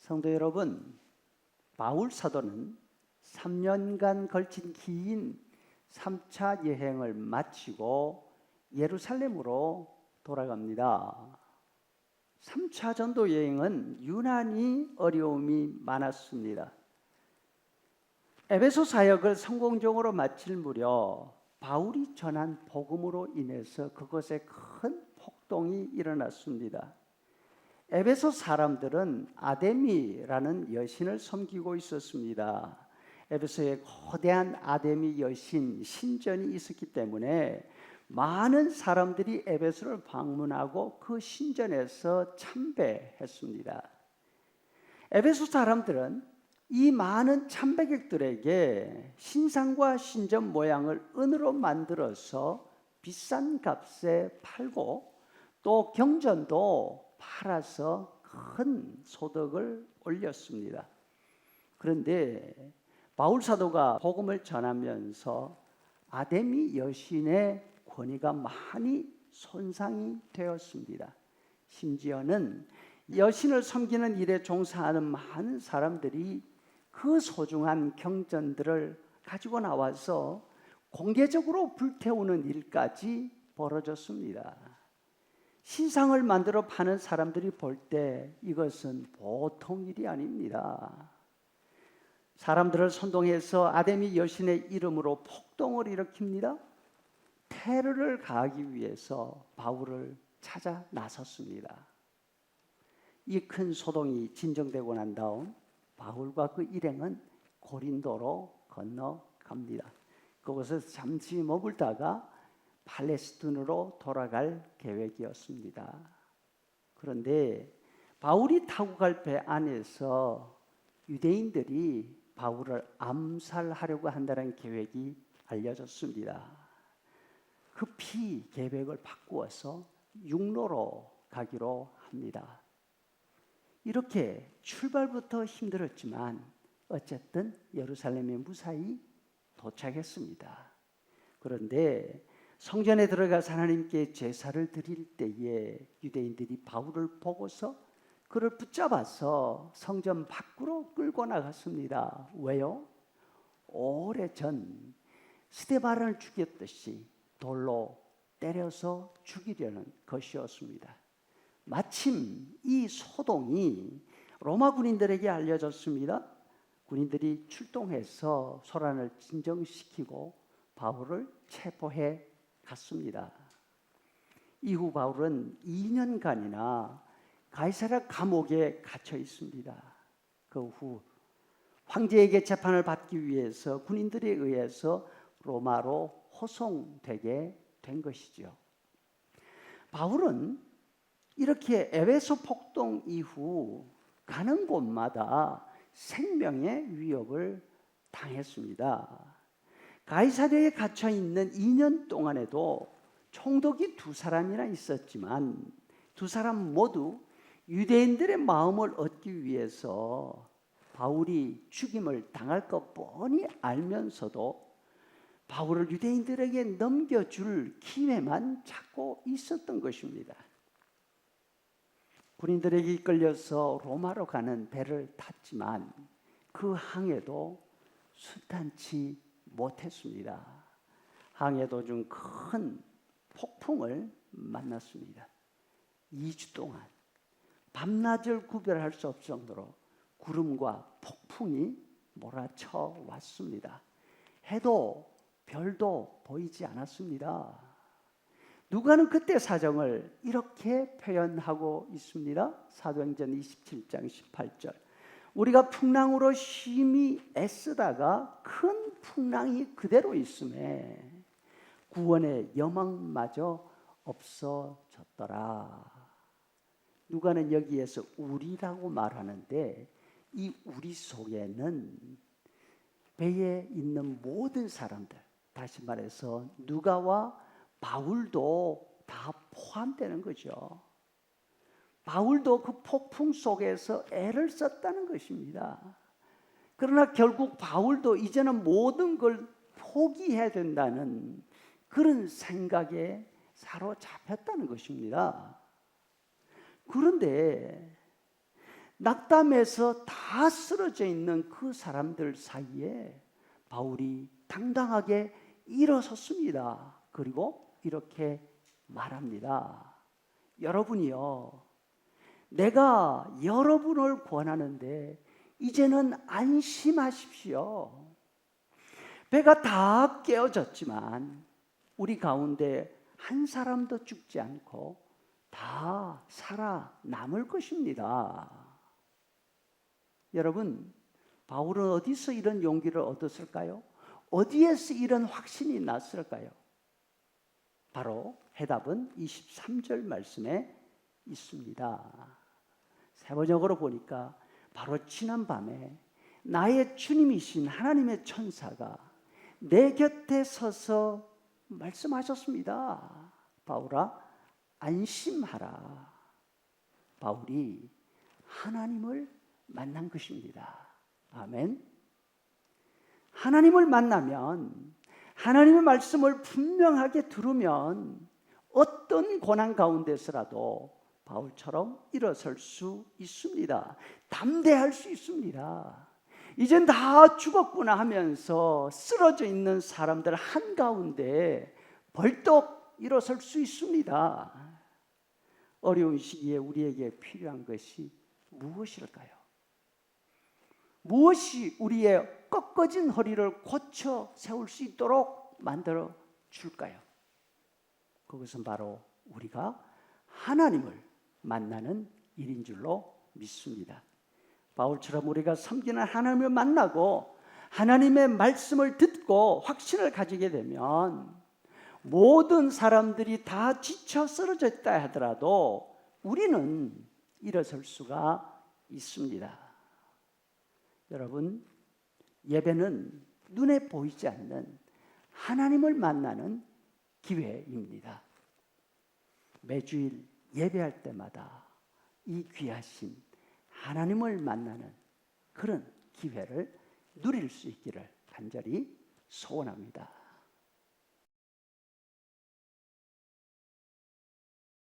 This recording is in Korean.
성도 여러분, 바울 사도는 3년간 걸친 긴 3차 여행을 마치고 예루살렘으로 돌아갑니다. 3차 전도 여행은 유난히 어려움이 많았습니다. 에베소 사역을 성공적으로 마칠 무렵 바울이 전한 복음으로 인해서 그곳에 큰 폭동이 일어났습니다. 에베소 사람들은 아데미라는 여신을 섬기고 있었습니다. 에베소에 거대한 아데미 여신 신전이 있었기 때문에 많은 사람들이 에베소를 방문하고 그 신전에서 참배했습니다. 에베소 사람들은 이 많은 참배객들에게 신상과 신전 모양을 은으로 만들어서 비싼 값에 팔고 또 경전도 팔아서 큰 소득을 올렸습니다. 그런데 바울 사도가 복음을 전하면서 아데미 여신의 권위가 많이 손상이 되었습니다. 심지어는 여신을 섬기는 일에 종사하는 많은 사람들이 그 소중한 경전들을 가지고 나와서 공개적으로 불태우는 일까지 벌어졌습니다. 신상을 만들어 파는 사람들이 볼 때 이것은 보통 일이 아닙니다. 사람들을 선동해서 아데미 여신의 이름으로 폭동을 일으킵니다. 테러를 가하기 위해서 바울을 찾아 나섰습니다. 이 큰 소동이 진정되고 난 다음 바울과 그 일행은 고린도로 건너갑니다. 그곳에서 잠시 머물다가 팔레스틴으로 돌아갈 계획이었습니다. 그런데 바울이 타고 갈 배 안에서 유대인들이 바울을 암살하려고 한다는 계획이 알려졌습니다. 급히 계획을 바꾸어서 육로로 가기로 합니다. 이렇게 출발부터 힘들었지만 어쨌든 예루살렘에 무사히 도착했습니다. 그런데 성전에 들어가서 하나님께 제사를 드릴 때에 유대인들이 바울을 보고서 그를 붙잡아서 성전 밖으로 끌고 나갔습니다. 왜요? 오래전 스데반을 죽였듯이 돌로 때려서 죽이려는 것이었습니다. 마침 이 소동이 로마 군인들에게 알려졌습니다. 군인들이 출동해서 소란을 진정시키고 바울을 체포해 갔습니다. 이후 바울은 2년간이나 가이사랴 감옥에 갇혀 있습니다. 그 후 황제에게 재판을 받기 위해서 군인들에 의해서 로마로 호송되게 된 것이죠. 바울은 이렇게 에베소 폭동 이후 가는 곳마다 생명의 위협을 당했습니다. 가이사랴에 갇혀 있는 2년 동안에도 총독이 2사람이나 있었지만 2사람 모두 유대인들의 마음을 얻기 위해서 바울이 죽임을 당할 것 뻔히 알면서도 바울을 유대인들에게 넘겨줄 기회만 찾고 있었던 것입니다. 군인들에게 이끌려서 로마로 가는 배를 탔지만 그 항해도 순탄치 못했습니다. 항해 도중 큰 폭풍을 만났습니다. 2주 동안 밤낮을 구별할 수 없을 정도로 구름과 폭풍이 몰아쳐 왔습니다. 해도 별도 보이지 않았습니다. 누가는 그때 사정을 이렇게 표현하고 있습니다. 사도행전 27장 18절. 우리가 풍랑으로 심히 애쓰다가 큰 풍랑이 그대로 있음에 구원의 여망마저 없어졌더라. 누가는 여기에서 우리라고 말하는데 이 우리 속에는 배에 있는 모든 사람들, 다시 말해서 누가와 바울도 다 포함되는 거죠. 바울도 그 폭풍 속에서 애를 썼다는 것입니다. 그러나 결국 바울도 이제는 모든 걸 포기해야 된다는 그런 생각에 사로잡혔다는 것입니다. 그런데 낙담해서 다 쓰러져 있는 그 사람들 사이에 바울이 당당하게 일어섰습니다. 그리고 이렇게 말합니다. 여러분이요, 내가 여러분을 권하는데 이제는 안심하십시오. 배가 다 깨어졌지만 우리 가운데 한 사람도 죽지 않고 다 살아남을 것입니다. 여러분, 바울은 어디서 이런 용기를 얻었을까요? 어디에서 이런 확신이 났을까요? 바로 해답은 23절 말씀에 있습니다. 세번역으로 보니까 바로 지난밤에 나의 주님이신 하나님의 천사가 내 곁에 서서 말씀하셨습니다. 바울아, 안심하라. 바울이 하나님을 만난 것입니다. 아멘. 하나님을 만나면, 하나님의 말씀을 분명하게 들으면 어떤 고난 가운데서라도 바울처럼 일어설 수 있습니다. 담대할 수 있습니다. 이젠 다 죽었구나 하면서 쓰러져 있는 사람들 한가운데 벌떡 일어설 수 있습니다. 어려운 시기에 우리에게 필요한 것이 무엇일까요? 무엇이 우리의 꺾어진 허리를 고쳐 세울 수 있도록 만들어 줄까요? 그것은 바로 우리가 하나님을 만나는 일인 줄로 믿습니다. 바울처럼 우리가 섬기는 하나님을 만나고 하나님의 말씀을 듣고 확신을 가지게 되면 모든 사람들이 다 지쳐 쓰러져 있다 하더라도 우리는 일어설 수가 있습니다. 여러분, 예배는 눈에 보이지 않는 하나님을 만나는 기회입니다. 매주일 예배할 때마다 이 귀하신 하나님을 만나는 그런 기회를 누릴 수 있기를 간절히 소원합니다.